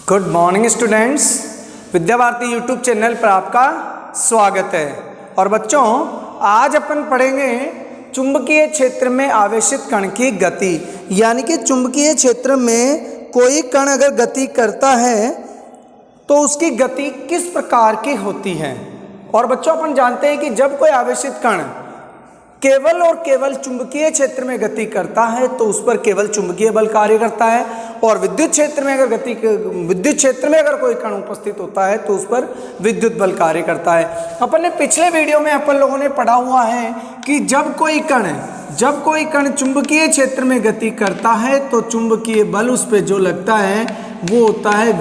Good morning students, Vidya Bharati YouTube channel पर आपका स्वागत है। और बच्चों, आज अपन पढ़ेंगे चुंबकीय क्षेत्र में आवेशित कण की गति। यानी कि चुंबकीय क्षेत्र में कोई कण अगर गति करता है तो उसकी गति किस प्रकार की होती है। और बच्चों, अपन जानते हैं कि जब कोई आवेशित कण केवल और केवल चुंबकीय क्षेत्र में गति करता है तो उस पर केवल चुंबकीय बल कार्य करता है, और विद्युत क्षेत्र में अगर कोई कण उपस्थित होता है तो उस पर विद्युत बल कार्य करता है। अपन ने पिछले वीडियो में अपन लोगों ने पढ़ा हुआ है कि जब कोई कण चुंबकीय क्षेत्र में गति करता है तो चुंबकीय बल उस पर जो लगता है वो होता है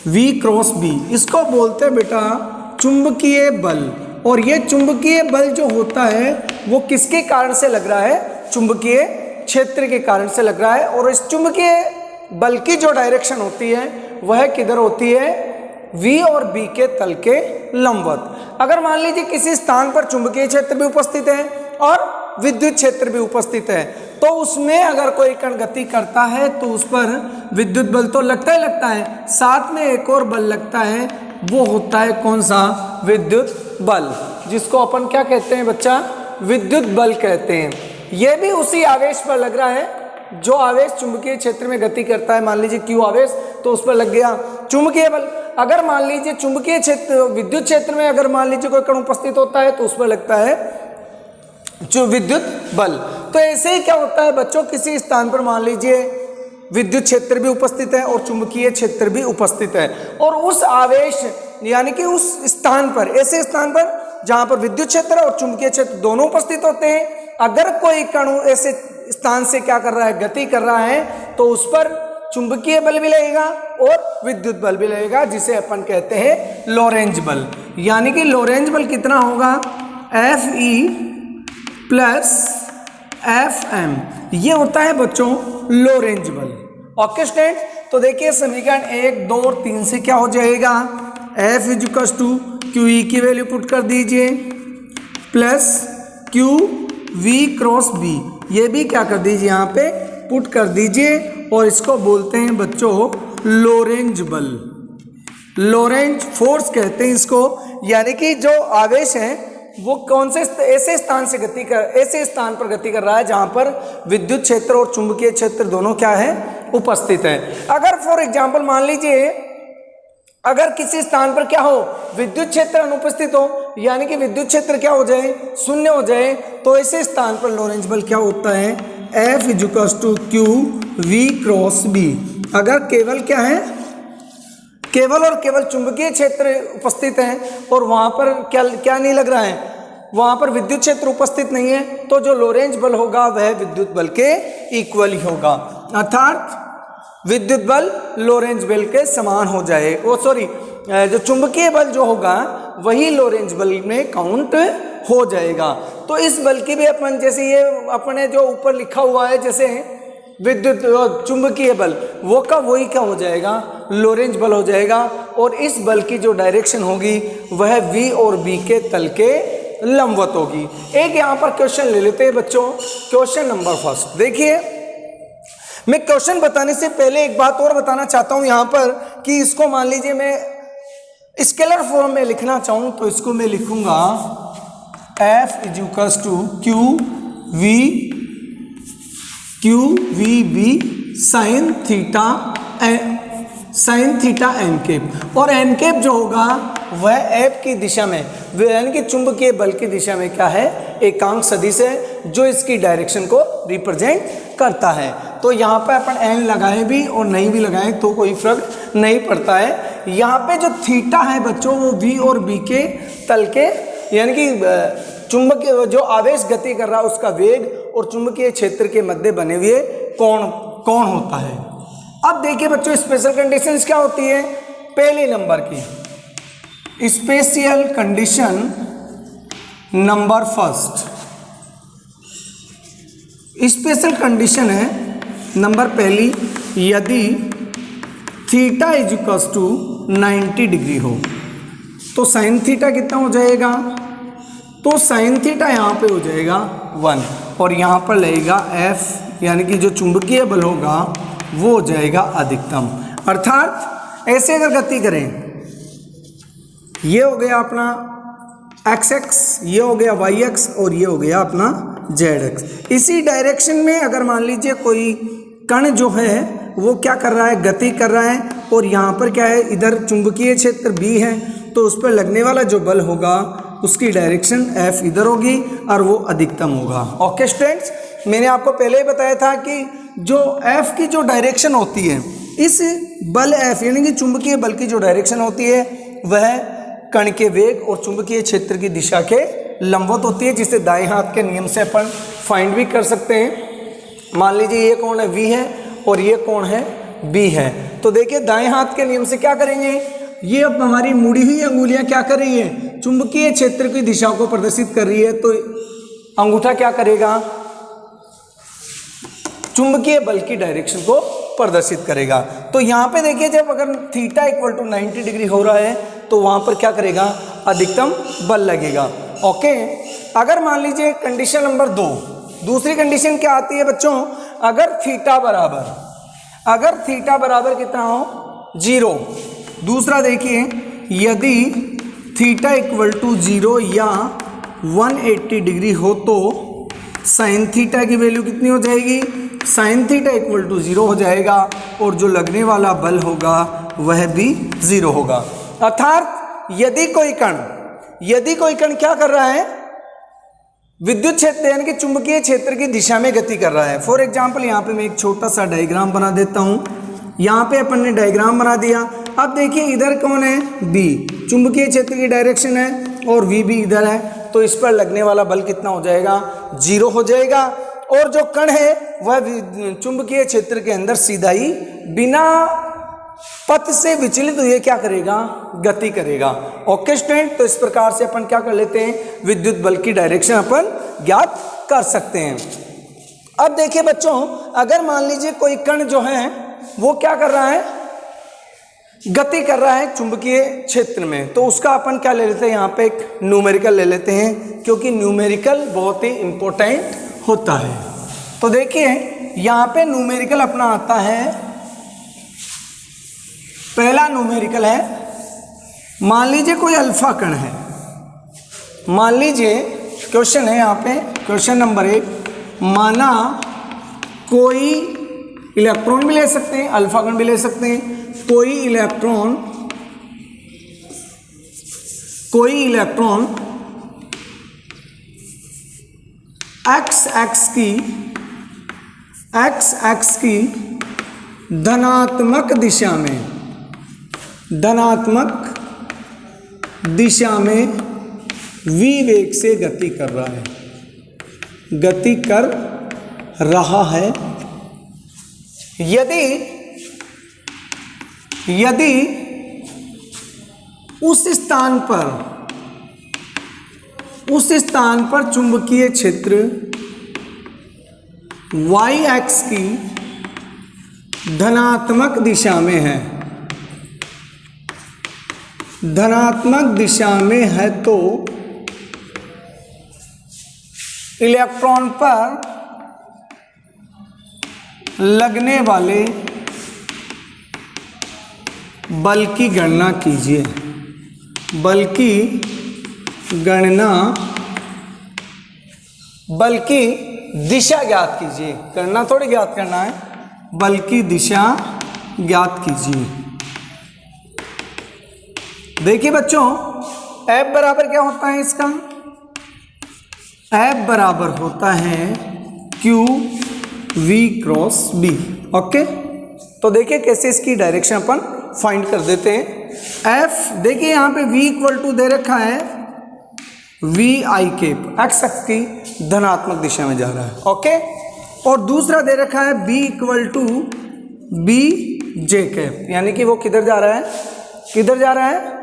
V क्रॉस B। इसको बोलते हैं बेटा चुंबकीय बल। और ये चुंबकीय बल जो होता है वो किसके कारण से लग रहा है? चुंबकीय क्षेत्र के कारण से लग रहा है। और इस चुंबकीय बल की जो डायरेक्शन होती है वह किधर होती है? V और B के तल के लंबवत। अगर मान लीजिए किसी स्थान पर चुंबकीय क्षेत्र भी उपस्थित है और विद्युत क्षेत्र भी उपस्थित है तो उसमें अगर कोई कण गति करता है तो उस पर विद्युत बल तो लगता ही लगता है, साथ में एक और बल लगता है, वो होता है कौन सा? विद्युत बल, जिसको अपन क्या कहते हैं बच्चा? विद्युत बल कहते हैं। यह भी उसी आवेश पर लग रहा है जो आवेश चुंबकीय क्षेत्र में गति करता है। मान लीजिए Q आवेश, तो उस पर लग गया चुंबकीय बल। अगर मान लीजिए चुंबकीय क्षेत्र विद्युत क्षेत्र में अगर मान लीजिए कोई कण उपस्थित होता है तो उस पर लगता है जो विद्युत बल। तो ऐसे ही क्या होता है बच्चों, किसी स्थान पर मान लीजिए विद्युत क्षेत्र भी उपस्थित है और चुंबकीय क्षेत्र भी उपस्थित है, और उस आवेश यानी कि उस स्थान पर, ऐसे स्थान पर जहां पर विद्युत क्षेत्र और चुंबकीय क्षेत्र दोनों उपस्थित होते हैं, अगर कोई कण ऐसे स्थान से क्या कर रहा है? गति कर रहा है, तो उस पर चुंबकीय बल भी लगेगा और विद्युत बल भी लगेगा, जिसे अपन कहते हैं लोरेंज बल। यानी कि लोरेंज बल कितना होगा? Fe प्लस Fm, ये होता है बच्चों लोरेंज बल। ओके स्टूडेंट, तो देखिए समीकरण 1, 2 और 3 से क्या हो जाएगा? F इक्वल्स टू QE की वैल्यू पुट कर दीजिए प्लस QV क्रॉस B, ये भी क्या कर दीजिए यहाँ पे पुट कर दीजिए, और इसको बोलते हैं बच्चों लोरेंज बल। लोरेंज फोर्स कहते हैं इसको। यानी कि जो आवेश है वो कौन से ऐसे स्थान पर गति कर रहा है जहां पर विद्युत क्षेत्र और चुंबकीय क्षेत्र दोनों क्या है? उपस्थित है। अगर फॉर एग्जांपल मान लीजिए अगर किसी स्थान पर क्या हो? विद्युत क्षेत्र अनुपस्थित हो, यानी कि विद्युत क्षेत्र क्या हो जाए? शून्य हो जाए, तो ऐसे स्थान पर लोरेंज बल क्या होता है? F equals to QV cross B। अगर केवल क्या है? केवल और केवल चुंबकीय क्षेत्र उपस्थित है और वहां पर क्या नहीं लग रहा है? वहां पर विद्युत क्षेत्र उपस्थित नहीं है, तो जो लोरेंज बल होगा वह विद्युत बल के इक्वल ही होगा, अर्थात विद्युत बल लोरेंज बल के समान हो जाए। जो चुंबकीय बल जो होगा वही लोरेंज बल में काउंट हो जाएगा। तो इस बल की भी अपन, जैसे ये अपने जो ऊपर लिखा हुआ है जैसे विद्युत चुंबकीय बल, वो का वही क्या हो जाएगा? लोरेंज बल हो जाएगा। और इस बल की जो डायरेक्शन होगी वह V और B के तल के लंबवत होगी। एक यहाँ पर क्वेश्चन ले लेते हैं बच्चों, क्वेश्चन नंबर फर्स्ट। देखिए, मैं क्वेश्चन बताने से पहले एक बात और बताना चाहता हूँ यहाँ पर कि इसको मान लीजिए मैं स्केलर फॉर्म में लिखना चाहूँ तो इसको मैं लिखूंगा F equals to QVB sine theta N cap. और एन कैप जो होगा वह एफ की दिशा में, यानी कि चुंबकीय बल की दिशा में क्या है? एकांक सदिश है जो इसकी डायरेक्शन को रिप्रेजेंट करता है। तो यहाँ पे अपन एन लगाए भी और नहीं भी लगाए तो कोई फर्क नहीं पड़ता है। यहाँ पे जो थीटा है बच्चों वो V और B के तल के, यानी कि चुंबकीय जो आवेश गति कर रहा है उसका वेग और चुंबकीय क्षेत्र के मध्य बने हुए कोण होता है। अब देखिए बच्चों, स्पेशल कंडीशंस क्या होती है? पहले नंबर की special condition number first, special condition है नंबर पहली, यदि थीटा इक्वल्स टू 90 डिग्री हो तो साइन थीटा कितना हो जाएगा? तो साइन थीटा यहाँ पे हो जाएगा 1, और यहाँ पर लगेगा F, यानी कि जो चुंबकीय बल होगा वो हो जाएगा अधिकतम। अर्थात ऐसे अगर गति करें, ये हो गया अपना एक्स एक्स, ये हो गया वाई एक्स और ये हो गया अपना जेड एक्स। इसी डायरेक्शन में अगर मान लीजिए कोई कण जो है वो क्या कर रहा है, गति कर रहा है, और यहाँ पर क्या है, इधर चुंबकीय क्षेत्र बी है, तो उस पर लगने वाला जो बल होगा उसकी डायरेक्शन एफ इधर होगी और वो अधिकतम होगा। ओके स्टूडेंट्स, मैंने आपको पहले ही बताया था कि जो एफ की जो डायरेक्शन होती है, इस बल एफ यानी कि चुंबकीय बल की जो डायरेक्शन होती है वह कण के वेग और चुंबकीय क्षेत्र की दिशा के लंबवत होती है, जिसे दाएं हाथ के नियम से अपन फाइंड भी कर सकते हैं। मान लीजिए ये कोण है V है और ये कोण है B है, तो देखिए दाएं हाथ के नियम से क्या करेंगे, ये अब हमारी मुड़ी हुई अंगुलियां क्या कर रही है, चुंबकीय क्षेत्र की दिशा को प्रदर्शित कर रही है, तो अंगूठा क्या करेगा, चुंबकीय बल की डायरेक्शन को प्रदर्शित करेगा। तो यहाँ पे देखिए जब अगर थीटा इक्वल टू 90 डिग्री हो रहा है तो वहाँ पर क्या करेगा, अधिकतम बल लगेगा। ओके, अगर मान लीजिए कंडीशन नंबर 2, दूसरी कंडीशन क्या आती है बच्चों, अगर थीटा बराबर कितना हो 0। दूसरा देखिए, यदि थीटा इक्वल टू 0 या 180 डिग्री हो तो साइन थीटा की वैल्यू कितनी हो जाएगी, साइन थीटा इक्वल टू 0 हो जाएगा और जो लगने वाला बल होगा वह भी 0 होगा। अर्थात यदि कोई कण क्या कर रहा है, विद्युत क्षेत्र यानी कि चुंबकीय क्षेत्र की दिशा में गति कर रहा है। फॉर एग्जाम्पल यहाँ पे मैं एक छोटा सा डायग्राम बना देता हूँ। यहाँ पे अपन ने डायग्राम बना दिया। अब देखिए इधर कौन है, बी, चुंबकीय क्षेत्र की डायरेक्शन है और वी भी इधर है, तो इस पर लगने वाला बल कितना हो जाएगा, 0 हो जाएगा। और जो कण है वह चुंबकीय क्षेत्र के अंदर सीधा ही बिना पथ से विचलित हुए क्या करेगा, गति करेगा। ओके स्टूडेंट, तो इस प्रकार से अपन क्या कर लेते हैं, विद्युत बल की डायरेक्शन अपन ज्ञात कर सकते हैं। अब देखिए बच्चों, अगर मान लीजिए कोई कण जो है वो क्या कर रहा है, गति कर रहा है चुंबकीय क्षेत्र में, तो उसका अपन क्या ले लेते हैं, यहाँ पे एक न्यूमेरिकल ले लेते हैं, क्योंकि न्यूमेरिकल बहुत ही इंपॉर्टेंट होता है। तो देखिए यहाँ पे न्यूमेरिकल अपना आता है, पहला न्यूमेरिकल है, मान लीजिए कोई अल्फा कण है, मान लीजिए क्वेश्चन है यहाँ पे, क्वेश्चन नंबर 1, माना कोई इलेक्ट्रॉन भी ले सकते हैं, अल्फा कण भी ले सकते हैं, कोई इलेक्ट्रॉन एक्स एक्स की धनात्मक दिशा में v वेग से गति कर रहा है। यदि उस स्थान पर चुंबकीय क्षेत्र y एक्स की धनात्मक दिशा में है तो इलेक्ट्रॉन पर लगने वाले बल की गणना कीजिए, बल की दिशा ज्ञात कीजिए, गणना थोड़ी ज्ञात करना है, बल की दिशा ज्ञात कीजिए। देखिए बच्चों, F बराबर क्या होता है इसका, F बराबर होता है Q V cross B। Okay, तो देखिए कैसे इसकी डायरेक्शन अपन फाइंड कर देते हैं। F देखिए यहाँ पे V इक्वल टू दे रखा है V I cap, X X की धनात्मक दिशा में जा रहा है। ओके, और दूसरा दे रखा है B equal to B J cap, यानी कि वो किधर जा रहा है,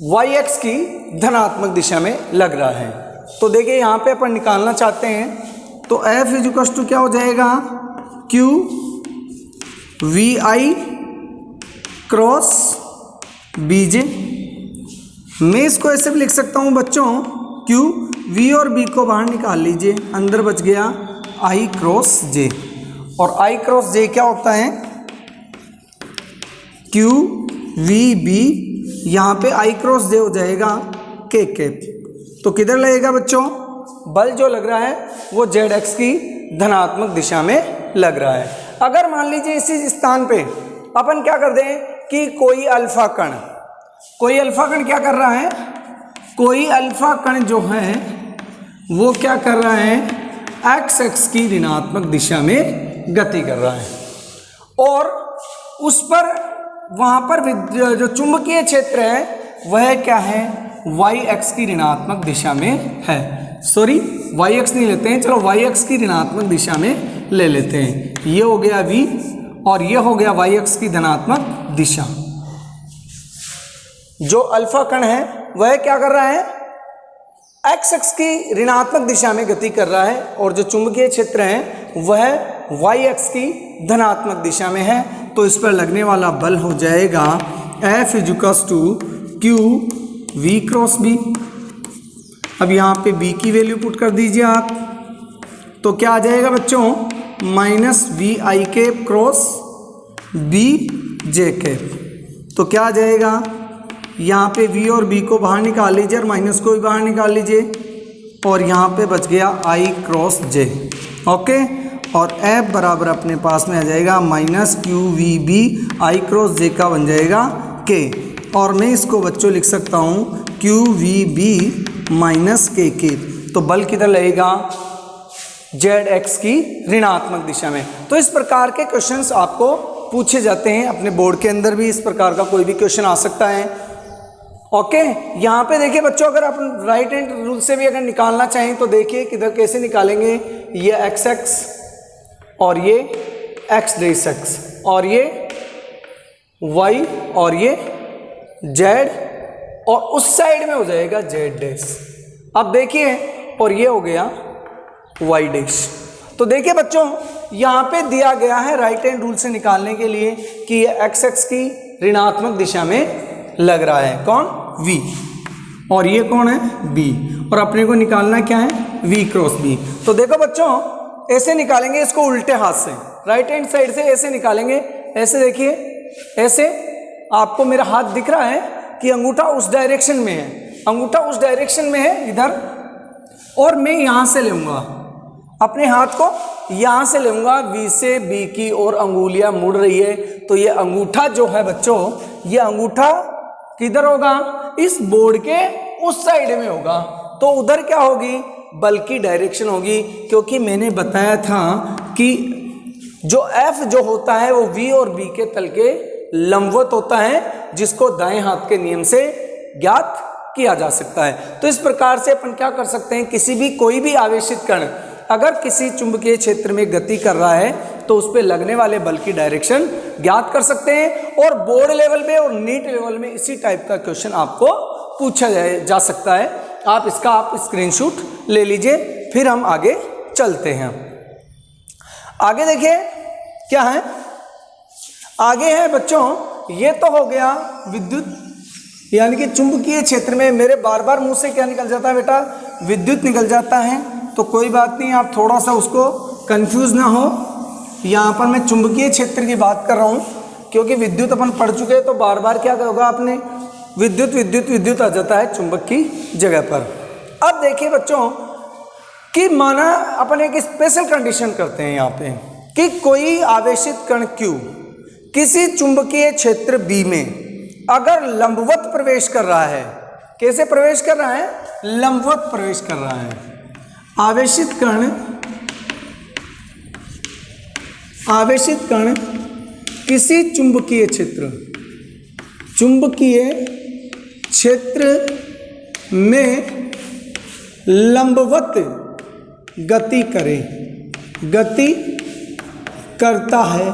वाई एक्स की धनात्मक दिशा में लग रहा है। तो देखिए यहाँ पे अपन निकालना चाहते हैं, तो F इक्वल टू क्या हो जाएगा, Q V I cross B J. मैं इसको ऐसे भी लिख सकता हूँ बच्चों, Q V और B को बाहर निकाल लीजिए, अंदर बच गया I क्रॉस J। और I क्रॉस J क्या होता है, क्यू वी बी, यहाँ पे आई क्रॉस जे हो जाएगा के कैप। तो किधर लगेगा बच्चों? बल जो लग रहा है वो जेड एक्स की धनात्मक दिशा में लग रहा है। अगर मान लीजिए इसी स्थान पे अपन क्या कर दें कि कोई अल्फा कण क्या कर रहा है, कोई अल्फा कण जो है वो क्या कर रहा है, एक्स एक्स की ऋणात्मक दिशा में गति कर रहा है, और उस पर वहाँ पर जो चुंबकीय क्षेत्र है वह क्या है, वाई एक्स की ऋणात्मक दिशा में है। सॉरी, वाई एक्स नहीं लेते हैं, चलो वाई एक्स की ऋणात्मक दिशा में ले लेते हैं। ये हो गया v और ये हो गया वाई एक्स की धनात्मक दिशा। जो अल्फा कण है वह क्या कर रहा है, एक्स एक्स की ऋणात्मक दिशा में गति कर रहा है, और जो चुंबकीय क्षेत्र है वह वाई एक्स की धनात्मक दिशा में है। तो इस पर लगने वाला बल हो जाएगा F equals to Q V cross B. अब यहाँ पे b की वैल्यू पुट कर दीजिए आप, तो क्या आ जाएगा बच्चों, minus V I cap cross B J cap. तो क्या आ जाएगा, यहाँ पे v और b को बाहर निकाल लीजिए और माइनस को भी बाहर निकाल लीजिए, और यहाँ पे बच गया i क्रॉस j। ओके, और F बराबर अपने पास में आ जाएगा minus Q V B, I cross j का बन जाएगा k, और मैं इसको बच्चों लिख सकता हूँ क्यू वी बी माइनस के। तो बल किधर लगेगा, जेड एक्स की ऋणात्मक दिशा में। तो इस प्रकार के क्वेश्चंस आपको पूछे जाते हैं, अपने बोर्ड के अंदर भी इस प्रकार का कोई भी क्वेश्चन आ सकता है। ओके, यहाँ पे देखिए बच्चों, अगर आप राइट हैंड रूल से भी अगर निकालना चाहें तो देखिए किधर कैसे निकालेंगे। ये एक्स एक्स और ये एक्स डैश एक्स, और ये वाई और ये जेड, और उस साइड में हो जाएगा जेड डैश। अब देखिए, और ये हो गया वाई डैश। तो देखिए बच्चों, यहाँ पे दिया गया है राइट हैंड रूल से निकालने के लिए कि ये एक्स एक्स की ऋणात्मक दिशा में लग रहा है, कौन, v, और ये कौन है, b, और अपने को निकालना क्या है, v क्रॉस b। तो देखो बच्चों, ऐसे निकालेंगे इसको उल्टे हाथ से, राइट हैंड साइड से ऐसे निकालेंगे। ऐसे देखिए, ऐसे आपको मेरा हाथ दिख रहा है कि अंगूठा उस डायरेक्शन में है, अंगूठा उस डायरेक्शन में है इधर, और मैं यहाँ से लूँगा अपने हाथ को, यहाँ से लूँगा v से b की ओर अंगुलियाँ मुड़ रही है। तो ये अंगूठा जो है बच्चों, ये अंगूठा किधर होगा, इस बोर्ड के उस साइड में होगा। तो उधर क्या होगी, बल की डायरेक्शन होगी, क्योंकि मैंने बताया था कि जो F जो होता है वो v और b के तल के लंबवत होता है, जिसको दाएं हाथ के नियम से ज्ञात किया जा सकता है। तो इस प्रकार से अपन क्या कर सकते हैं, किसी भी कोई भी आवेशित कण अगर किसी चुंबकीय क्षेत्र में गति कर रहा है तो उस पर लगने वाले बल की डायरेक्शन ज्ञात कर सकते हैं। और बोर्ड लेवल में और नीट लेवल में इसी टाइप का क्वेश्चन आपको पूछा जा सकता है। आप इसका स्क्रीनशॉट ले लीजिए, फिर हम आगे चलते हैं। आगे देखिए क्या है, आगे है बच्चों, ये तो हो गया विद्युत, यानी कि चुंबकीय क्षेत्र में मेरे बार बार मुंह से क्या निकल जाता है बेटा, विद्युत निकल जाता है। तो कोई बात नहीं, आप थोड़ा सा उसको कंफ्यूज ना हो। यहाँ पर मैं चुंबकीय क्षेत्र की बात कर रहा हूँ, क्योंकि विद्युत अपन पढ़ चुके हैं, तो बार बार क्या होगा, आपने विद्युत विद्युत विद्युत आ जाता है चुंबक की जगह पर। अब देखिए बच्चों कि माना अपन एक स्पेशल कंडीशन करते हैं यहाँ पे कि कोई आवेशित कण Q किसी चुंबकीय क्षेत्र B में अगर लंबवत प्रवेश कर रहा है, कैसे प्रवेश कर रहा है, लंबवत प्रवेश कर रहा है। आवेशित कण किसी चुंबकीय क्षेत्र में लंबवत गति करता है।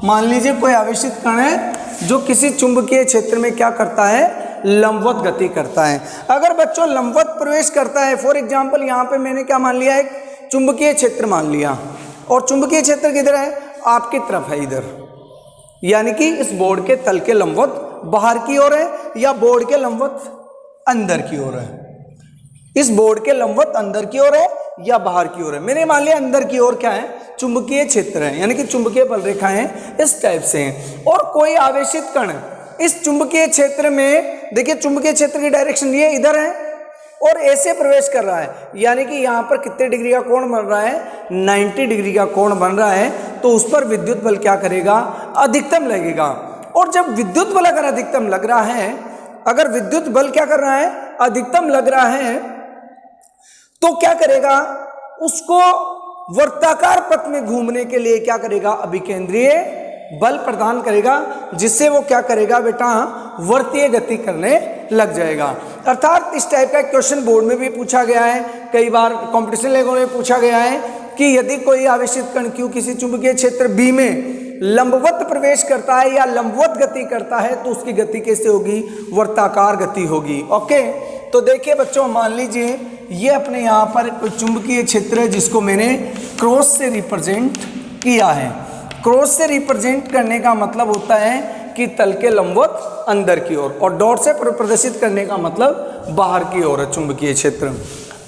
मान लीजिए कोई आवेशित कण है जो किसी चुंबकीय क्षेत्र में क्या करता है, लंबवत गति करता है। अगर बच्चों लंबवत प्रवेश करता है, फॉर एग्जांपल यहाँ पे मैंने क्या मान लिया, एक चुंबकीय क्षेत्र मान लिया, और चुंबकीय क्षेत्र किधर है, आपकी तरफ है इधर, यानी कि इस बोर्ड के तल के लंबवत बाहर की ओर है या बोर्ड के लंबवत अंदर की ओर है, इस बोर्ड के लंबवत अंदर की ओर है या बाहर की ओर है। मैंने मान लिया अंदर की ओर क्या है, चुंबकीय क्षेत्र है, यानी कि चुंबकीय बल रेखाएं इस टाइप से हैं। और कोई आवेशित कण इस चुंबकीय क्षेत्र में, देखिए चुंबकीय क्षेत्र की डायरेक्शन ये इधर है और ऐसे प्रवेश कर रहा है, यानी कि यहाँ पर कितने डिग्री का कोण बन रहा है, 90 डिग्री का कोण बन रहा है, तो उस पर विद्युत बल क्या करेगा, अधिकतम लगेगा। और जब विद्युत बल अगर अधिकतम लग रहा है, अगर विद्युत बल क्या कर रहा है, अधिकतम लग रहा है, तो क्या करेगा, उसको वर्ताकार पथ में घूमने के लिए क्या करेगा, अभिकेंद्रीय बल प्रदान करेगा, जिससे वो क्या करेगा बेटा, वर्तीय गति करने लग जाएगा। अर्थात इस टाइप का क्वेश्चन बोर्ड में भी पूछा गया है, कई बार कंपटीशन लेवल में पूछा गया है कि यदि कोई आवेशित कण Q किसी चुंबकीय क्षेत्र B में लंबवत प्रवेश करता है या लंबवत गति करता है, तो उसकी गति कैसे होगी, वर्ताकार गति होगी। ओके, तो देखिए बच्चों, मान लीजिए ये अपने यहाँ पर कोई चुंबकीय क्षेत्र है जिसको मैंने क्रॉस से रिप्रेजेंट किया है। क्रॉस से रिप्रेजेंट करने का मतलब होता है कि तल के लंबवत अंदर की ओर, और डॉट से प्रदर्शित करने का मतलब बाहर की ओर है चुंबकीय क्षेत्र।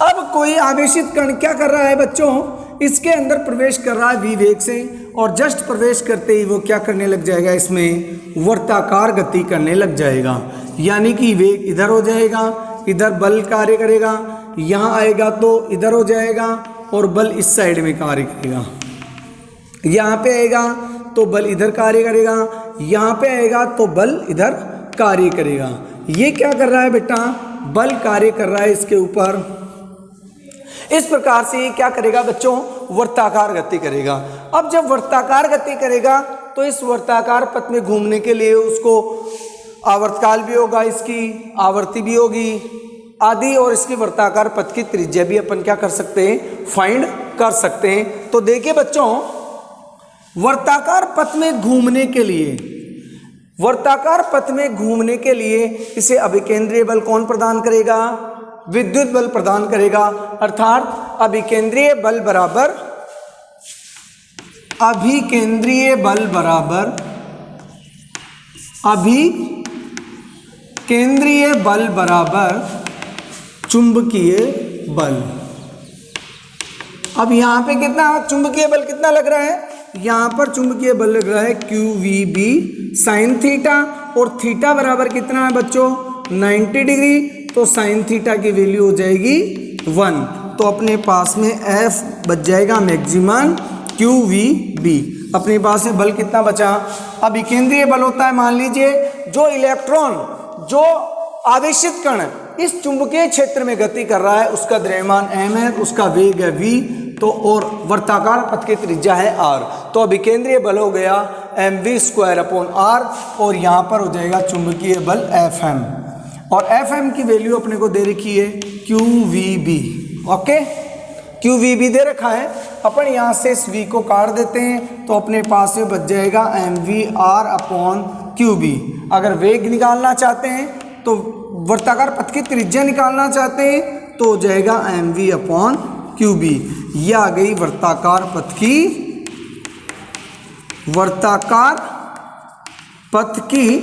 अब कोई आवेशित कण क्या कर रहा है बच्चों, इसके अंदर प्रवेश कर रहा है v वेग से, और जस्ट प्रवेश करते ही वो क्या करने लग जाएगा, इसमें वर्ताकार गति करने लग जाएगा, यानी कि वेग इधर हो जाएगा, इधर बल कार्य करेगा, यहाँ आएगा तो इधर हो जाएगा और बल इस साइड में कार्य करेगा, यहाँ पे आएगा तो बल इधर कार्य करेगा, यहाँ पे आएगा तो बल इधर कार्य करेगा। ये क्या कर रहा है बेटा, बल कार्य कर रहा है इसके ऊपर। इस प्रकार से ये क्या करेगा बच्चों, वर्ताकार गति करेगा। अब जब वर्ताकार गति करेगा तो इस वर्ताकार पथ में घूमने के लिए उसको आवर्तकाल भी होगा, इसकी आवर्ती भी होगी आदि, और इसकी वर्ताकार पथ की त्रिज्या भी अपन क्या कर सकते हैं, फाइंड कर सकते हैं। तो देखिए बच्चों, वर्ताकार पथ में घूमने के लिए, वर्ताकार पथ में घूमने के लिए इसे अभिकेंद्रीय बल कौन प्रदान करेगा, विद्युत बल प्रदान करेगा। अर्थात अभिकेंद्रीय बल बराबर, अभिकेंद्रीय बल बराबर अभिकेंद्रीय बल बराबर चुंबकीय बल। अब यहाँ पे कितना चुंबकीय बल कितना लग रहा है, यहाँ पर चुंबकीय बल लग रहा है QVB साइन थीटा, और थीटा बराबर कितना है बच्चों, 90 डिग्री, तो साइन थीटा की वैल्यू हो जाएगी 1, तो अपने पास में F बच जाएगा मैक्सिमम QVB। अपने पास में बल कितना बचा, अब विकेंद्रीय बल होता है, मान लीजिए जो इलेक्ट्रॉन, जो आवेशित कण इस चुंबकीय क्षेत्र में गति कर रहा है, उसका द्रव्यमान m है, उसका वेग है v, तो और वर्ताकार पथ की त्रिज्या है r, तो विकेंद्रीय बल हो गया mv²/r, और यहाँ पर हो जाएगा चुंबकीय बल Fm, और Fm की वैल्यू अपने को दे रखी है QVB। ओके, QVB दे रखा है, अपन यहाँ से इस v को काट देते हैं, तो अपने पास में बच जाएगा mvr/qb। अगर वेग निकालना चाहते हैं तो वर्ताकार पथ की त्रिज्या निकालना चाहते हैं तो हो जाएगा mv/qb। यह आ गई वर्ताकार पथ की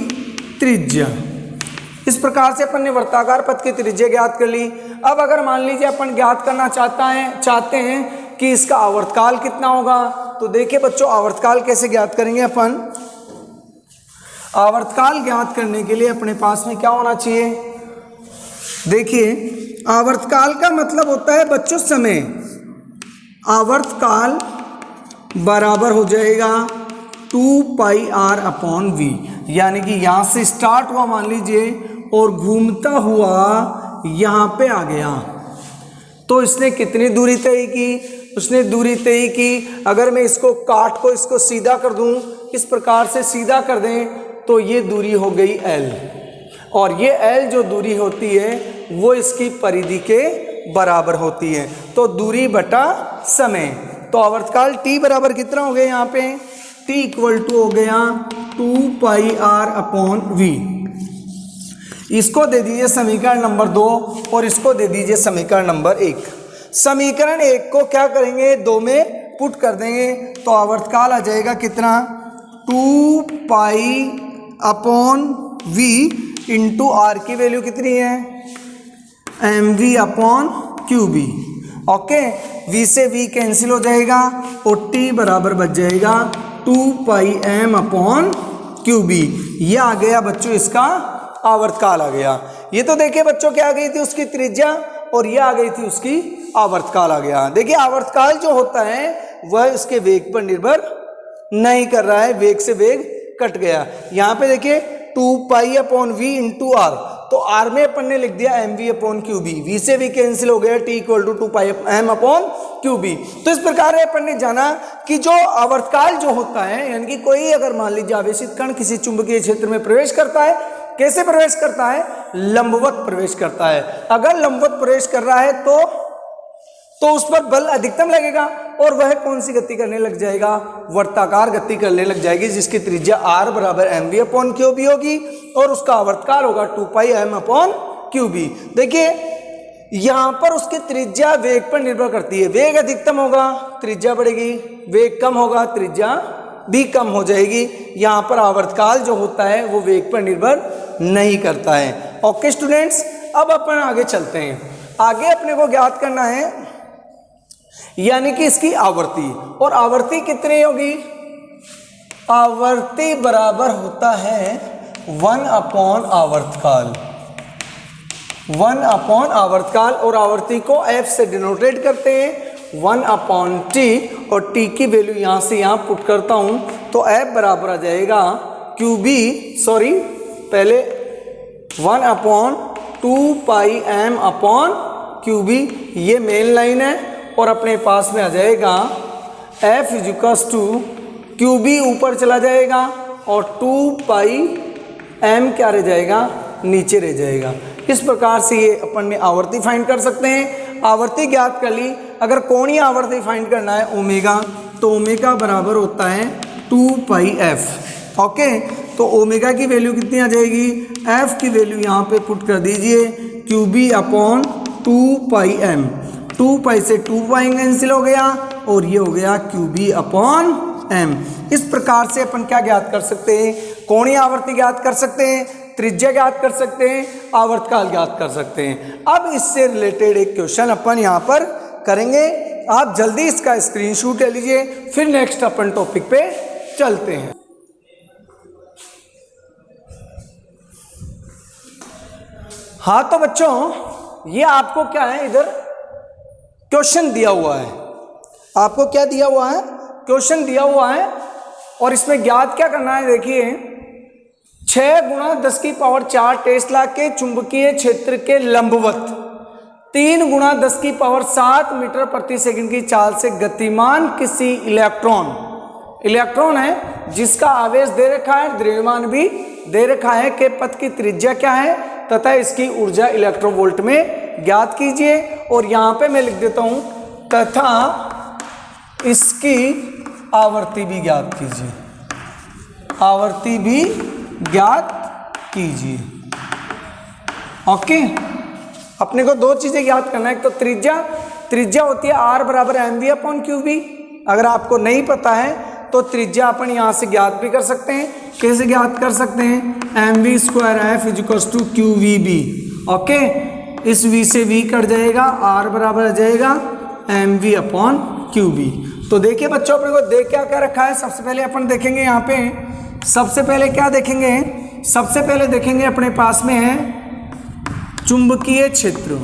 त्रिज्या। इस प्रकार से अपन ने वर्ताकार पथ की त्रिज्या ज्ञात कर ली। अब अगर मान लीजिए अपन ज्ञात करना चाहते हैं कि इसका आवर्तकाल कितना होगा, तो देखिए बच्चों, आवर्तकाल कैसे ज्ञात करेंगे अपन। आवर्तकाल ज्ञात करने के लिए अपने पास में क्या होना चाहिए, देखिए आवर्तकाल का मतलब होता है बच्चों समय। आवर्तकाल बराबर हो जाएगा 2πr/v, यानी कि यहाँ से स्टार्ट हुआ मान लीजिए और घूमता हुआ यहाँ पे आ गया, तो इसने कितनी दूरी तय की, उसने दूरी तय की। अगर मैं इसको काट को इसको सीधा कर दूं, इस प्रकार से सीधा कर दें, तो ये दूरी हो गई L, और ये L जो दूरी होती है वो इसकी परिधि के बराबर होती है, तो दूरी बटा समय। तो आवर्तकाल T बराबर कितना हो गया, यहाँ पे T = हो गया 2πr/v। इसको दे दीजिए समीकरण नंबर 2 और इसको दे दीजिए समीकरण नंबर 1। समीकरण 1 को क्या करेंगे, 2 में पुट कर देंगे, तो आवर्तकाल आ जाएगा कितना, 2π/v इंटू r की वैल्यू कितनी है, mv/qb। ओके, v से v कैंसिल हो जाएगा और t बराबर बच जाएगा 2 पाई m अपॉन क्यू बी। ये आ गया बच्चों इसका आवर्तकाल आ गया। ये तो देखिए बच्चों क्या आ गई थी उसकी त्रिज्या और ये आ गई थी उसकी आवर्तकाल आ गया। देखिए आवर्तकाल जो होता है वह उसके वेग पर निर्भर नहीं कर रहा है, वेग से वेग कट गया। यहाँ पे देखिए 2 pi upon V into R, तो आर में अपन ने लिख दिया M V upon Q B, V से वी कैंसिल हो गया, T equal to 2 pi M upon Q B. तो इस प्रकार अपन ने जाना कि जो आवर्तकाल जो होता है, यानी कि कोई अगर मान लीजिए आवेशित कण किसी चुंबकीय क्षेत्र में प्रवेश करता है, कैसे प्रवेश करता है? लंबवत प्रवेश करता है। अगर लंबवत प्रवेश कर रहा है तो उस पर बल अधिकतम लगेगा और वह कौन सी गति करने लग जाएगा? वर्ताकार गति करने लग जाएगी, जिसकी त्रिज्या r बराबर M V upon Q B होगी और उसका आवर्तकाल होगा 2 pi M upon Q B. देखिए यहां पर उसकी त्रिज्या वेग पर निर्भर करती है, वेग अधिकतम होगा त्रिज्या बढ़ेगी, वेग कम होगा त्रिज्या भी कम हो जाएगी। यहाँ पर आवर्तकाल जो होता है वो वेग पर निर्भर नहीं करता है। ओके स्टूडेंट्स, अब अपन आगे चलते हैं। आगे अपने को ज्ञात करना है यानी कि इसकी आवृत्ति, और आवृत्ति कितनी होगी? आवृत्ति बराबर होता है 1 अपॉन आवर्तकाल, 1 अपॉन आवर्तकाल, और आवृत्ति को f से डिनोटेट करते हैं 1 अपॉन टी, और t की वैल्यू यहाँ से यहाँ पुट करता हूँ तो f बराबर आ जाएगा क्यू बी, सॉरी पहले 1 upon 2 pi M upon Q B, ये मेन लाइन है, और अपने पास में आ जाएगा f equals to Q B ऊपर चला जाएगा और 2 पाई m क्या रह जाएगा? नीचे रह जाएगा। इस प्रकार से ये अपन ने आवर्ती फाइंड कर सकते हैं। आवर्ती ज्ञात कर ली। अगर कोणीय आवर्ती फाइंड करना है ओमेगा, तो ओमेगा बराबर होता है 2 पाई f। ओके, तो ओमेगा की वैल्यू कितनी आ जाएगी? f की वैल्यू यहाँ पे पुट कर दीजिए क्यू बी अपॉन 2 पाई m, 2 पाई से 2 पाई कैंसिल हो गया और ये हो गया क्यू बी अपॉन m। इस प्रकार से अपन क्या ज्ञात कर सकते हैं? कोणीय आवर्ती ज्ञात कर सकते हैं, त्रिज्या ज्ञात कर सकते हैं, आवर्तकाल ज्ञात कर सकते हैं। अब इससे रिलेटेड एक क्वेश्चन अपन यहाँ पर करेंगे, आप जल्दी इसका स्क्रीनशॉट ले लीजिए, फिर नेक्स्ट अपन टॉपिक पे चलते हैं। हाँ तो बच्चों ये आपको क्या है, इधर क्वेश्चन दिया हुआ है, आपको क्या दिया हुआ है? क्वेश्चन दिया हुआ है, और इसमें ज्ञात क्या करना है? देखिए 6 गुणा 10 की पावर 4 टेस्ला के चुंबकीय क्षेत्र के लंबवत 3 गुणा 10 की पावर 7 मीटर प्रति सेकंड की चाल से गतिमान किसी इलेक्ट्रॉन है जिसका आवेश दे रखा है, द्रव्यमान भी दे रखा है, के पथ की त्रिज्या क्या है तथा इसकी ऊर्जा इलेक्ट्रोवोल्ट में ज्ञात कीजिए। और यहाँ पे मैं लिख देता हूँ तथा इसकी आवर्ती भी ज्ञात कीजिए, आवर्ती भी ज्ञात कीजिए। ओके, अपने को 2 चीजें ज्ञात करना है, एक तो त्रिज्या होती है r बराबर M V upon Q B. अगर आपको नहीं पता है तो त्रिज्या अपन यहाँ से ज्ञात भी कर सकते हैं। कैसे ज्ञात कर सकते हैं? M V square F equals to Q V B. Okay, इस v से v कट जाएगा, r बराबर आ जाएगा M V upon Q B. तो देखिए बच्चों, अपने को देख क्या रखा है, सबसे पहले अपन देखेंगे यहाँ पे, सबसे पहले क्या देखेंगे? सबसे पहले देखेंगे अपने पास में है चुंबकीय क्षेत्र।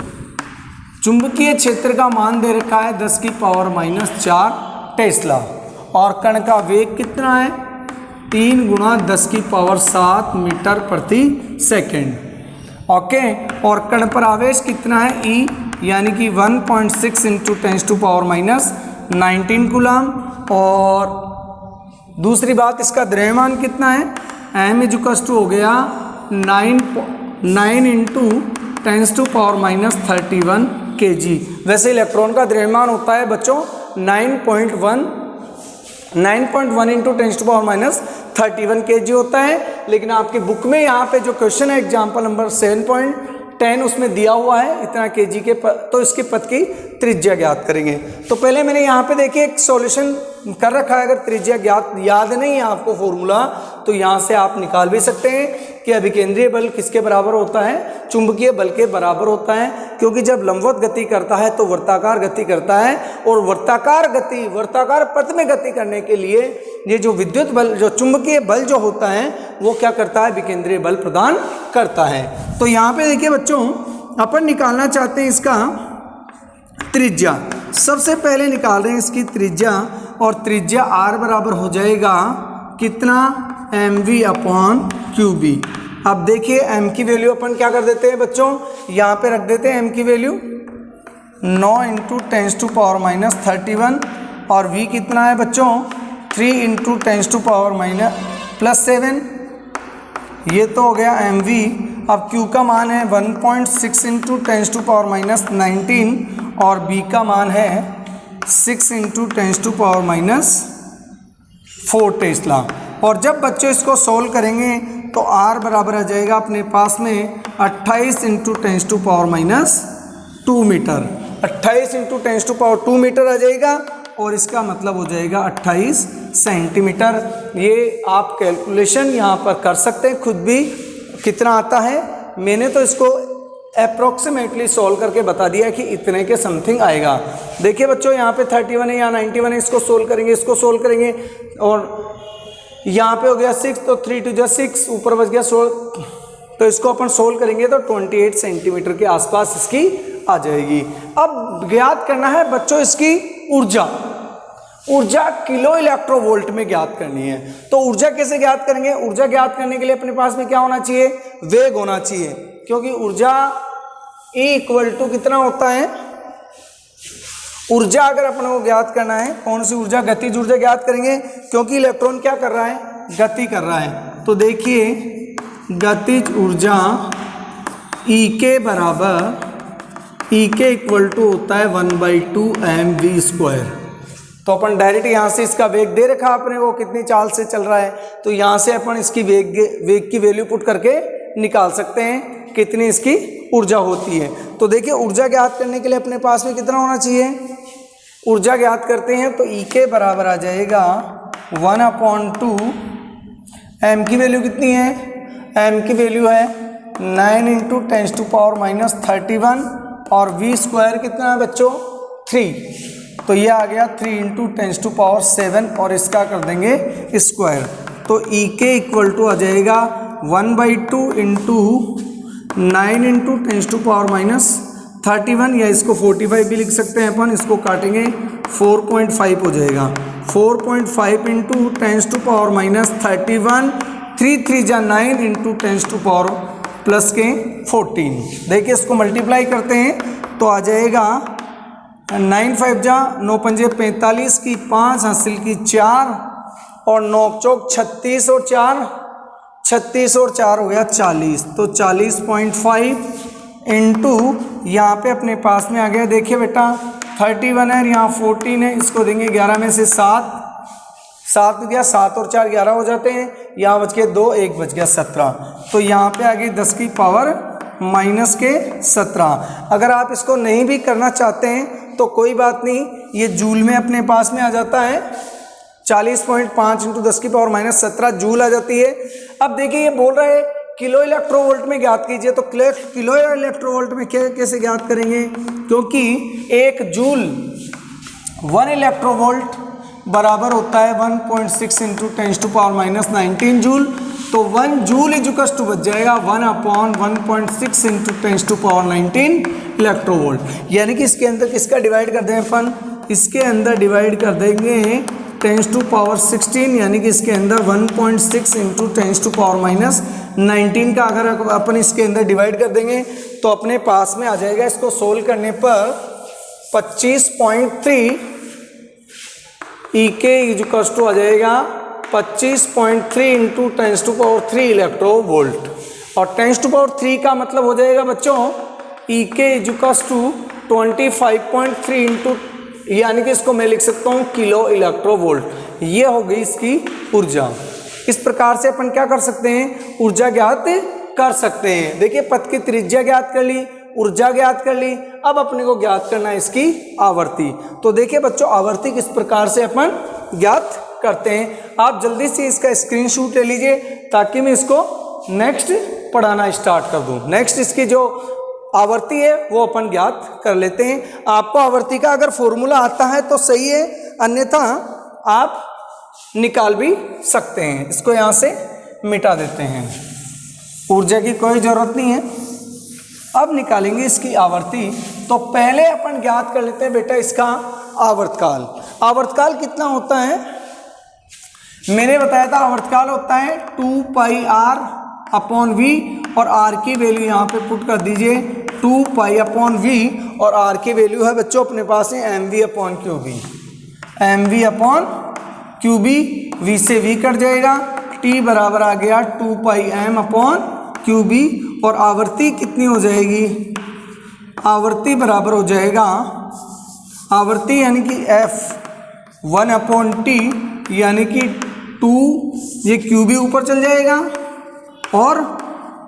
चुंबकीय क्षेत्र का मान दे रखा है 10 की पावर -4 टेस्ला, और कण का वेग कितना है? 3 गुणा 10 की पावर 7 मीटर प्रति सेकेंड। ओके, और कण पर आवेश कितना है? E, यानी कि 1.6 इंटू 10⁻19 कूलम। और दूसरी बात, इसका द्रव्यमान कितना है? m इजुकस टू हो गया 9 इंटू 10⁻31 kg। वैसे इलेक्ट्रॉन का द्रव्यमान होता है बच्चों 9.1 इंटू 10⁻31 kg होता है, लेकिन आपकी बुक में यहाँ पे जो क्वेश्चन है एग्जाम्पल नंबर 7.10 उसमें दिया हुआ है इतना kg के तो इसके पथ की त्रिज्या ज्ञात करेंगे। तो पहले मैंने यहाँ पे देखिए एक सॉल्यूशन कर रखा है, अगर त्रिज्या ज्ञात याद नहीं है आपको फॉर्मूला तो यहाँ से आप निकाल भी सकते हैं। कि अभिकेंद्रीय बल किसके बराबर होता है, चुंबकीय बल के बराबर होता है, क्योंकि जब लंबवत गति करता है तो वर्ताकार गति करता है, और वर्ताकार पथ में गति करने के लिए ये जो विद्युत बल, जो चुंबकीय बल जो होता है वो क्या करता है, विकेंद्रीय बल प्रदान करता है। तो यहाँ पे देखिए बच्चों, अपन निकालना चाहते हैं इसका त्रिज्या। सबसे पहले निकाल रहे हैं इसकी त्रिज्या, और त्रिज्या r बराबर हो जाएगा कितना, mv/qb। अब देखिए m की वैल्यू अपन क्या कर देते हैं बच्चों, यहाँ पे रख देते हैं m की वैल्यू 9 × 10⁻31, और v कितना है बच्चों 3 × 10⁻+7, ये तो हो गया mv। अब q का मान है 1.6 × 10⁻19, और b का मान है 6 × 10⁻4 टेस्ला। और जब बच्चों इसको सोल्व करेंगे तो r बराबर आ जाएगा अपने पास में 28 × 10⁻2 मीटर, 28 × 10⁻2 मीटर आ जाएगा, और इसका मतलब हो जाएगा 28 सेंटीमीटर। ये आप कैलकुलेशन यहाँ पर कर सकते हैं खुद भी, कितना आता है। मैंने तो इसको अप्रॉक्सीमेटली सॉल्व करके बता दिया है कि इतने के समथिंग आएगा। देखिए बच्चों, यहाँ पे 31 है, यहाँ 91 है, इसको सोल्व करेंगे, और यहाँ पे हो गया 6, तो 3 × 6, ऊपर बच गया 16, तो इसको अपन सोल्व करेंगे तो 28 सेंटीमीटर के आसपास इसकी आ जाएगी। अब ज्ञात करना है बच्चों इसकी ऊर्जा किलो इलेक्ट्रो वोल्ट में ज्ञात करनी है। तो ऊर्जा कैसे ज्ञात करेंगे, ऊर्जा ज्ञात करने के लिए अपने पास में क्या होना चाहिए, वेग होना चाहिए, क्योंकि ऊर्जा E = कितना होता है, ऊर्जा अगर अपन को ज्ञात करना है, कौन सी ऊर्जा, गतिज ऊर्जा ज्ञात करेंगे, क्योंकि इलेक्ट्रॉन क्या कर रहा है, गति कर रहा है। तो देखिए गतिज ऊर्जा E के बराबर, E के इक्वल टू होता है 1/2 mv²। तो अपन डायरेक्ट यहाँ से इसका वेग दे रखा अपने को, कितनी चाल से चल रहा है, तो यहाँ से अपन इसकी वेग की वैल्यू पुट करके निकाल सकते हैं कितनी इसकी ऊर्जा होती है। तो देखिए ऊर्जा ज्ञात करने के लिए अपने पास में कितना होना चाहिए, ऊर्जा ज्ञात करते हैं तो E के बराबर आ जाएगा 1/2, m की वैल्यू कितनी है, m की वैल्यू है 9 × 10⁻31, और v² कितना है बच्चों 3, तो ये आ गया 3 × 10⁻7, और इसका कर देंगे स्क्वायर। तो E के इक्वल टू आ जाएगा 1/2 × 9 × 10⁻31, या इसको 45 भी लिख सकते हैं अपन, इसको काटेंगे 4.5 हो जाएगा, 4.5 × 10⁻31, 3 3 जा 9 × 10⁻+14। देखिए इसको मल्टीप्लाई करते हैं तो आ जाएगा 9 5 जा 9 पंजे 45 की 5 हासिल की 4, और 9 चौक 36 और 4 हो गया 40, तो 40.5 इंटू यहाँ पे अपने पास में आ गया, देखिए बेटा 31 है, यहाँ 14 है, इसको देंगे 11 में से 7 गया, 7 और 4 11 हो जाते हैं, यहाँ बच गए 2, 1 बच गया 17, तो यहाँ पे आ गई 10 की पावर -17। अगर आप इसको नहीं भी करना चाहते हैं तो कोई बात नहीं, ये जूल में अपने पास में आ जाता है, 40.5 × 10 की पावर -17 जूल आ जाती है। अब देखिए ये बोल रहा है किलो इलेक्ट्रोवोल्ट में ज्ञात कीजिए, तो किलो इलेक्ट्रोवोल्ट में कैसे ज्ञात करेंगे, क्योंकि 1 जूल 1 इलेक्ट्रोवोल्ट बराबर होता है 1.6 × 10⁻19 जूल, तो 1 जूल = बच जाएगा 1/1.6 × 10⁻19 इलेक्ट्रोवोल्ट। यानी कि इसके अंदर किसका डिवाइड कर दें अपन, इसके अंदर डिवाइड कर देंगे 10⁻16, यानी कि इसके अंदर 1.6 × 10⁻19 का अगर अपन इसके अंदर डिवाइड कर देंगे तो अपने पास में आ जाएगा, इसको सोल्व करने पर 25.3 E के = आ जाएगा 25.3 × 10⁻³ इलेक्ट्रोवोल्ट, और 10⁻³ का मतलब हो जाएगा बच्चों E के = 25.3 यानी कि इसको मैं लिख सकता हूँ किलो इलेक्ट्रोवोल्ट। ये हो गई इसकी ऊर्जा। इस प्रकार से अपन क्या कर सकते हैं, ऊर्जा ज्ञात कर सकते हैं। देखिए पथ की त्रिज्या ज्ञात कर ली, ऊर्जा ज्ञात कर ली, अब अपने को ज्ञात करना है इसकी आवर्ती। तो देखिए बच्चों आवर्ती किस प्रकार से अपन ज्ञात करते हैं, आप जल्दी से इसका स्क्रीनशॉट ले लीजिए ताकि मैं इसको नेक्स्ट पढ़ाना स्टार्ट कर दूं। नेक्स्ट इसकी जो आवर्ती है वो अपन ज्ञात कर लेते हैं। आपको आवर्ती का अगर फॉर्मूला आता है तो सही है, अन्यथा आप निकाल भी सकते हैं। इसको यहाँ से मिटा देते हैं, ऊर्जा की कोई ज़रूरत नहीं है। अब निकालेंगे इसकी आवर्ती। तो पहले अपन ज्ञात कर लेते हैं बेटा इसका आवर्तकाल। आवर्तकाल कितना होता है, मैंने बताया था आवर्तकाल होता है 2πr/v और r की वैल्यू यहाँ पे पुट कर दीजिए 2π/v और r की वैल्यू है बच्चों अपने पास है mv/qb। mv/qb, v से v कट जाएगा, t बराबर आ गया 2πm/qb और आवर्ती कितनी हो जाएगी, आवर्ती बराबर हो जाएगा, आवर्ती यानी कि f 1/t यानी कि 2, ये qb ऊपर चल जाएगा और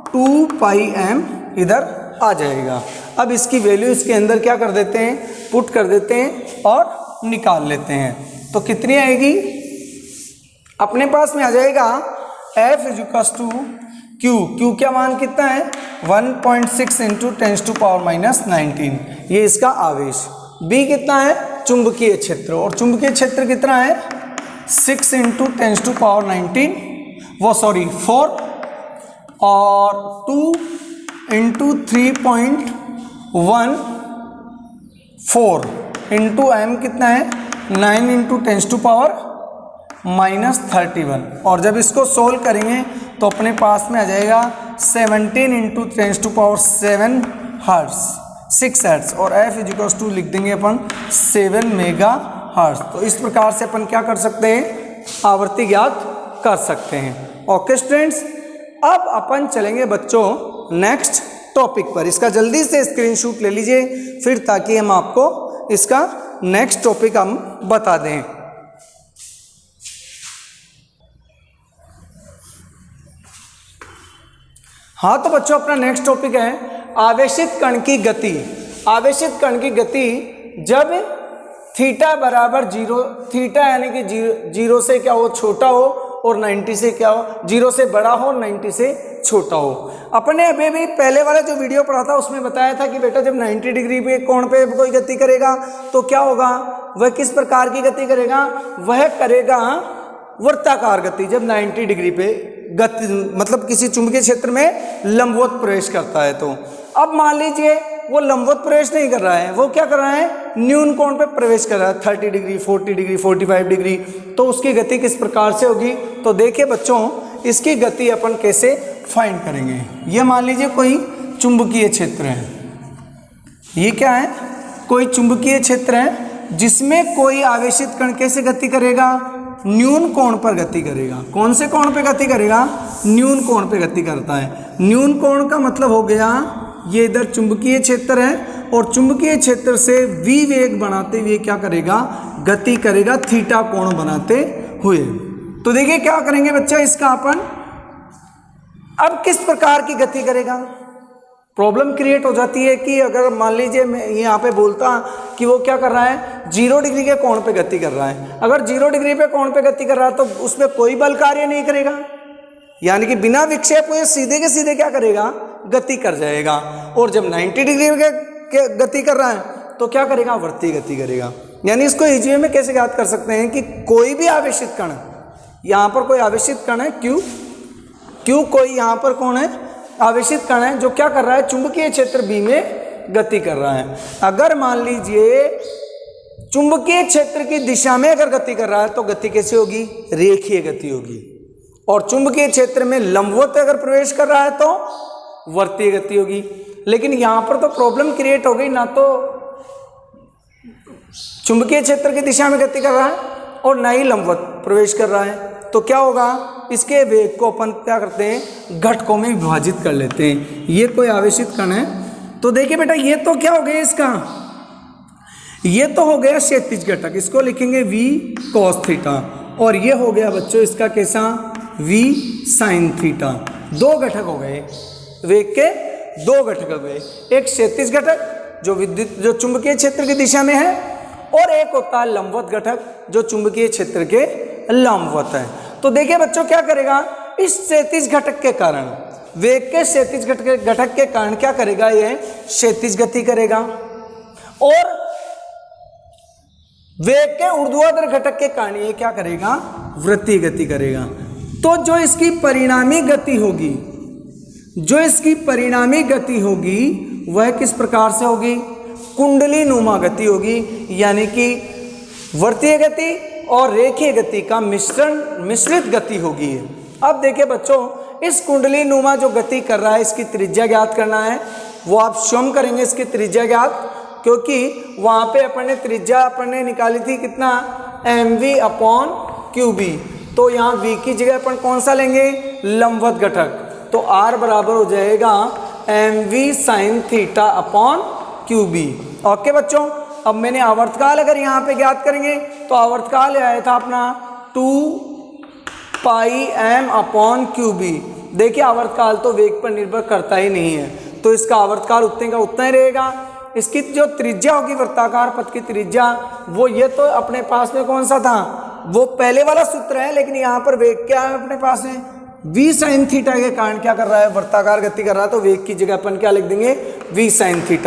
2πm इधर आ जाएगा। अब इसकी वैल्यू इसके अंदर क्या कर देते हैं, पुट कर देते हैं और निकाल लेते हैं। तो कितनी आएगी, अपने पास में आ जाएगा F = Q। Q का मान कितना है 1.6 × 10⁻⁻19, ये इसका आवेश। B कितना है चुंबकीय क्षेत्र, और चुंबकीय क्षेत्र कितना है 6 × 10⁻19 4 और 2 × 3.14 इंटू m कितना है 9 × 10⁻31 और जब इसको सोल्व करेंगे तो अपने पास में आ जाएगा 17 × 10⁻7 हर्ट्ज 6 हर्ट्ज और F = लिख देंगे अपन 7 मेगा हर्ट्ज। तो इस प्रकार से अपन क्या कर सकते हैं, आवर्ती ज्ञात कर सकते हैं। ओके स्टूडेंट्स, अब अपन चलेंगे बच्चों नेक्स्ट टॉपिक पर। इसका जल्दी से स्क्रीनशॉट ले लीजिए फिर, ताकि हम आपको इसका नेक्स्ट टॉपिक हम बता दें। हाँ तो बच्चों अपना नेक्स्ट टॉपिक है आवेशित कण की गति। आवेशित कण की गति जब थीटा बराबर 0, थीटा यानी कि 0 से क्या हो छोटा हो और 90 से क्या हो 0 से बड़ा हो और 90 से छोटा हो। अपने अभी भी पहले वाला जो वीडियो पढ़ा था उसमें बताया था कि बेटा जब 90 डिग्री पे कोण पे कोई गति करेगा तो क्या होगा, वह किस प्रकार की गति करेगा, वह करेगा वृत्ताकार गति। जब 90 डिग्री पे गति मतलब किसी चुंबकीय क्षेत्र में लंबवत प्रवेश करता है। तो अब मान लीजिए वो लंबवत प्रवेश नहीं कर रहा है, वो क्या कर रहा है न्यून कोण पे प्रवेश कर रहा है 30 डिग्री 40 डिग्री 45 डिग्री। तो उसकी गति किस प्रकार से होगी, तो देखिए बच्चों इसकी गति अपन कैसे फाइंड करेंगे। ये मान लीजिए कोई चुंबकीय क्षेत्र है, ये क्या है कोई चुंबकीय क्षेत्र है जिसमें कोई आवेशित कण कैसे गति करेगा, न्यून कोण पर गति करेगा। कौन से कोण पे गति करेगा, न्यून कोण पे गति करता है। न्यून कोण का मतलब हो गया ये इधर चुंबकीय क्षेत्र है और चुंबकीय क्षेत्र से v वेग बनाते हुए क्या करेगा, गति करेगा थीटा कोण बनाते हुए। तो देखिए क्या करेंगे बच्चा इसका अपन, अब किस प्रकार की गति करेगा। प्रॉब्लम क्रिएट हो जाती है कि अगर मान लीजिए मैं यहाँ पे बोलता कि वो क्या कर रहा है 0 डिग्री के कोण पे गति कर रहा है। अगर 0 डिग्री पे कोण पे गति कर रहा है तो उसमें कोई बल कार्य नहीं करेगा, यानी कि बिना विक्षेप हुए सीधे के सीधे क्या करेगा, गति कर जाएगा। और जब 90 डिग्री के गति कर रहा है तो क्या करेगा, वृत्तीय गति करेगा। यानी इसको इजी वे में कैसे याद कर सकते हैं कि कोई भी आवेशित कण, यहाँ पर कोई आवेशित कण है Q कोई यहाँ पर कौन है आवेशित कण है जो क्या कर रहा है चुंबकीय क्षेत्र B में गति कर रहा है। अगर मान लीजिए चुंबकीय क्षेत्र की दिशा में अगर गति कर रहा है तो गति कैसे होगी, रेखीय गति होगी। और चुंबकीय क्षेत्र में लंबवत अगर प्रवेश कर रहा है तो वर्तीय गति होगी। लेकिन यहाँ पर तो प्रॉब्लम क्रिएट हो गई, ना तो चुंबकीय क्षेत्र की दिशा में गति कर रहा है और ना ही लंबवत प्रवेश कर रहा है। तो क्या होगा, इसके वेग को अपन क्या करते हैं घटकों में विभाजित कर लेते हैं। ये कोई आवेशित कण है तो देखिए बेटा ये तो क्या हो गया इसका, ये तो हो गया क्षैतिज घटक, इसको लिखेंगे v cos थीटा। और ये हो गया बच्चों इसका कैसा v sin थीटा। दो घटक हो गए, वेग के दो घटक हो गए, एक क्षैतिज घटक जो चुंबकीय क्षेत्र की दिशा में है और एक होता है लंबवत घटक जो चुंबकीय क्षेत्र के लंबवत है। तो देखिए बच्चों क्या करेगा, इस क्षैतिज घटक के कारण वेग के क्षैतिज घटक के कारण क्या करेगा, ये क्षैतिज गति करेगा, और वेग के ऊर्ध्वाधर घटक के कारण ये क्या करेगा, वृत्तीय गति करेगा। तो जो इसकी परिणामी गति होगी, जो इसकी परिणामी गति होगी वह किस प्रकार से होगी, कुंडली नुमा गति होगी, यानी कि वृत्तीय गति और रेखीय गति का मिश्रित गति होगी। अब देखिए बच्चों, इस कुंडली नुमा जो गति कर रहा है इसकी त्रिज्या ज्ञात करना है, वो आप स्वयं करेंगे इसकी त्रिज्या ज्ञात, क्योंकि वहाँ पे अपन ने त्रिज्या अपन ने निकाली थी कितना, mv/qb। तो यहाँ v की जगह अपन कौन सा लेंगे, लंबवत घटक, तो r बराबर हो जाएगा mv sin θ/qb। ओके बच्चों, अब मैंने आवर्तकाल अगर यहाँ पे ज्ञात करेंगे तो आवर्तकाल आया था अपना 2πm/qb। देखिए आवर्तकाल तो वेग पर निर्भर करता ही नहीं है, तो इसका आवर्तकाल उतने का उतना ही रहेगा। इसकी जो त्रिज्या होगी वृत्ताकार पथ की त्रिज्या, वो ये तो अपने पास में कौन सा था, वो पहले वाला सूत्र है, लेकिन यहाँ पर वेग क्या है अपने पास में, v sin θ के कारण क्या कर रहा है, वृत्ताकार गति कर रहा है, तो वेग की जगह अपन क्या लिख देंगे, v sin θ।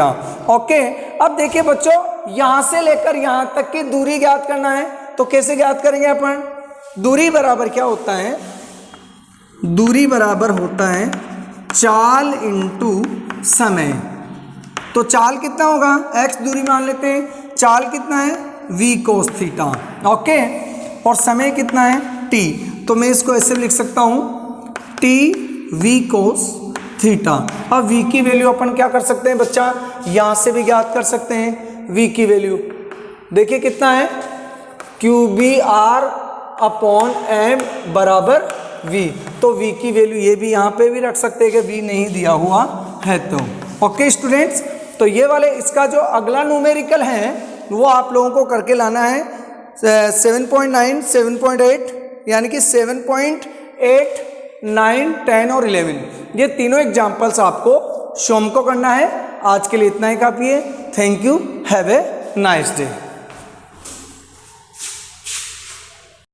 ओके, अब देखिए बच्चों, यहाँ से लेकर यहाँ तक की दूरी ज्ञात करना है, तो कैसे ज्ञात करेंगे अपन, दूरी बराबर क्या होता है, दूरी बराबर होता है चाल इंटू समय। तो चाल कितना होगा, x दूरी मान लेते हैं, चाल कितना है, v cos θ। ओके, और समय कितना है, t। तो मैं इसको ऐसे लिख सकता हूँ t v cos θ। अब v की वैल्यू अपन क्या कर सकते हैं बच्चा, यहाँ से भी ज्ञात कर सकते हैं v की वैल्यू। देखिए कितना है, qbr/m बराबर v। तो v की वैल्यू ये भी यहाँ पे भी रख सकते हैं कि v नहीं दिया हुआ है तो। ओके स्टूडेंट्स, तो ये वाले इसका जो अगला न्यूमेरिकल है वो आप लोगों को करके लाना है 7.9, 7.8, यानी कि 7.8, 9, 10 और 11, ये तीनों एग्जाम्पल्स आपको शाम को करना है। आज के लिए इतना ही काफ़ी है। Thank you, have a nice day.